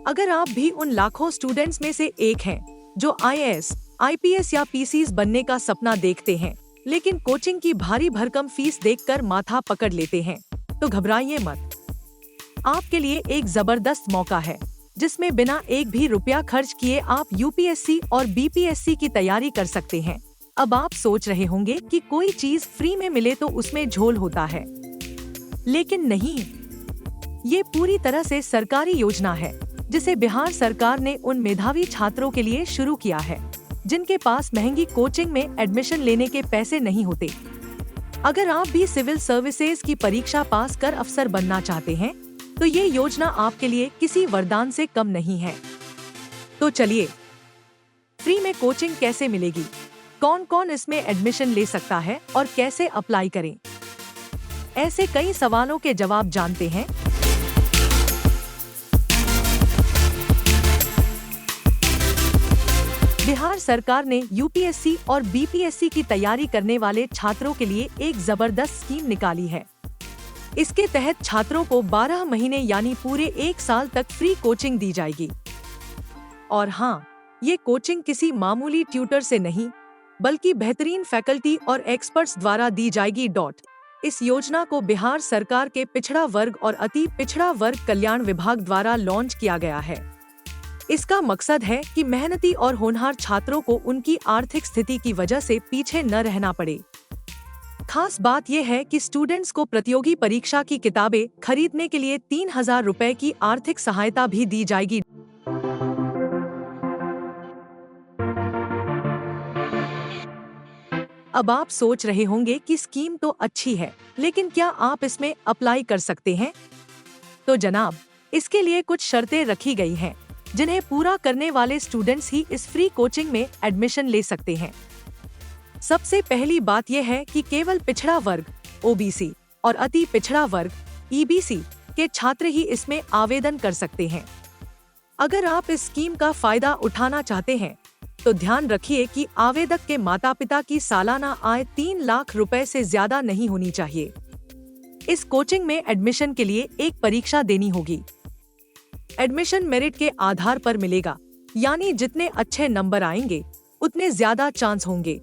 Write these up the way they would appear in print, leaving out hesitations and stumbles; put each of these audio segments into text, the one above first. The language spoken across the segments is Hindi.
अगर आप भी उन लाखों स्टूडेंट्स में से एक हैं जो आईएएस, आईपीएस या पीसीस बनने का सपना देखते हैं, लेकिन कोचिंग की भारी भरकम फीस देखकर माथा पकड़ लेते हैं, तो घबराइए मत। आपके लिए एक जबरदस्त मौका है जिसमें बिना एक भी रुपया खर्च किए आप यूपीएससी और बीपीएससी की तैयारी कर सकते हैं। अब आप सोच रहे होंगे कि कोई चीज फ्री में मिले तो उसमें झोल होता है, लेकिन नहीं, ये पूरी तरह से सरकारी योजना है जिसे बिहार सरकार ने उन मेधावी छात्रों के लिए शुरू किया है जिनके पास महंगी कोचिंग में एडमिशन लेने के पैसे नहीं होते। अगर आप भी सिविल सर्विसेज की परीक्षा पास कर अफसर बनना चाहते हैं, तो ये योजना आपके लिए किसी वरदान से कम नहीं है। तो चलिए, फ्री में कोचिंग कैसे मिलेगी, कौन कौन इसमें एडमिशन ले सकता है और कैसे अप्लाई करें, ऐसे कई सवालों के जवाब जानते हैं। बिहार सरकार ने यूपीएससी और बीपीएससी की तैयारी करने वाले छात्रों के लिए एक जबरदस्त स्कीम निकाली है। इसके तहत छात्रों को 12 महीने यानी पूरे 1 साल तक फ्री कोचिंग दी जाएगी। और हाँ, ये कोचिंग किसी मामूली ट्यूटर से नहीं, बल्कि बेहतरीन फैकल्टी और एक्सपर्ट्स द्वारा दी जाएगी। इस योजना को बिहार सरकार के पिछड़ा वर्ग और अति पिछड़ा वर्ग कल्याण विभाग द्वारा लॉन्च किया गया है। इसका मकसद है कि मेहनती और होनहार छात्रों को उनकी आर्थिक स्थिति की वजह से पीछे न रहना पड़े। खास बात यह है कि स्टूडेंट्स को प्रतियोगी परीक्षा की किताबें खरीदने के लिए 3000 रुपए की आर्थिक सहायता भी दी जाएगी। अब आप सोच रहे होंगे कि स्कीम तो अच्छी है, लेकिन क्या आप इसमें अप्लाई कर सकते हैं? तो जनाब, इसके लिए कुछ शर्तें रखी गई हैं, जिन्हें पूरा करने वाले स्टूडेंट्स ही इस फ्री कोचिंग में एडमिशन ले सकते हैं। सबसे पहली बात यह है कि केवल पिछड़ा वर्ग ओबीसी और अति पिछड़ा वर्ग ईबीसी के छात्र ही इसमें आवेदन कर सकते हैं। अगर आप इस स्कीम का फायदा उठाना चाहते हैं, तो ध्यान रखिए कि आवेदक के माता पिता की सालाना आय 3 लाख रुपए से ज्यादा नहीं होनी चाहिए। इस कोचिंग में एडमिशन के लिए एक परीक्षा देनी होगी। एडमिशन मेरिट के आधार पर मिलेगा, यानी जितने अच्छे नंबर आएंगे उतने ज्यादा चांस होंगे।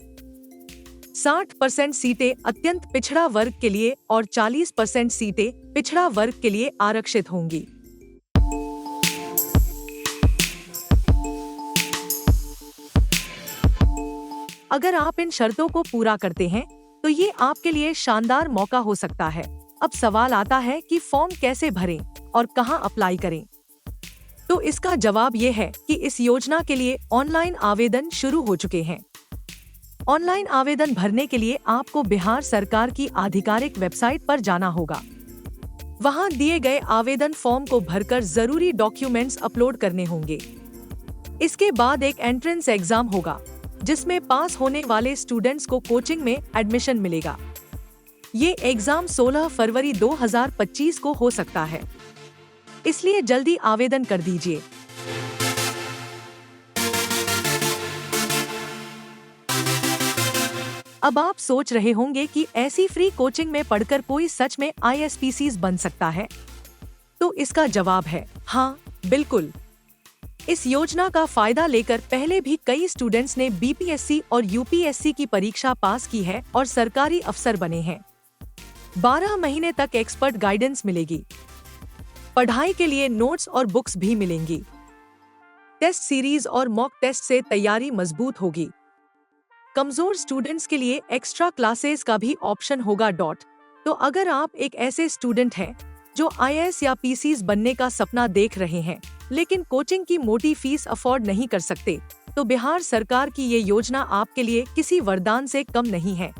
60% सीटें अत्यंत पिछड़ा वर्ग के लिए और 40% सीटें पिछड़ा वर्ग के लिए आरक्षित होंगी। अगर आप इन शर्तों को पूरा करते हैं, तो ये आपके लिए शानदार मौका हो सकता है। अब सवाल आता है कि फॉर्म कैसे भरें और कहां अप्लाई करें। तो इसका जवाब ये है कि इस योजना के लिए ऑनलाइन आवेदन शुरू हो चुके हैं। ऑनलाइन आवेदन भरने के लिए आपको बिहार सरकार की आधिकारिक वेबसाइट पर जाना होगा। वहां दिए गए आवेदन फॉर्म को भरकर जरूरी डॉक्यूमेंट्स अपलोड करने होंगे। इसके बाद एक एंट्रेंस एग्जाम होगा, जिसमें पास होने वाले स्टूडेंट्स को कोचिंग में एडमिशन मिलेगा। ये एग्जाम 16 फरवरी 2025 को हो सकता है, इसलिए जल्दी आवेदन कर दीजिए। अब आप सोच रहे होंगे कि ऐसी फ्री कोचिंग में पढ़कर कोई सच में आईएएस बन सकता है? तो इसका जवाब है हाँ, बिल्कुल। इस योजना का फायदा लेकर पहले भी कई स्टूडेंट्स ने बीपीएससी और यूपीएससी की परीक्षा पास की है और सरकारी अफसर बने हैं। 12 महीने तक एक्सपर्ट गाइडेंस मिलेगी। पढ़ाई के लिए नोट्स और बुक्स भी मिलेंगी। टेस्ट सीरीज और मॉक टेस्ट से तैयारी मजबूत होगी। कमजोर स्टूडेंट्स के लिए एक्स्ट्रा क्लासेस का भी ऑप्शन होगा। तो अगर आप एक ऐसे स्टूडेंट हैं जो आईएएस या पीसीस बनने का सपना देख रहे हैं, लेकिन कोचिंग की मोटी फीस अफोर्ड नहीं कर सकते, तो बिहार सरकार की ये योजना आपके लिए किसी वरदान से कम नहीं है।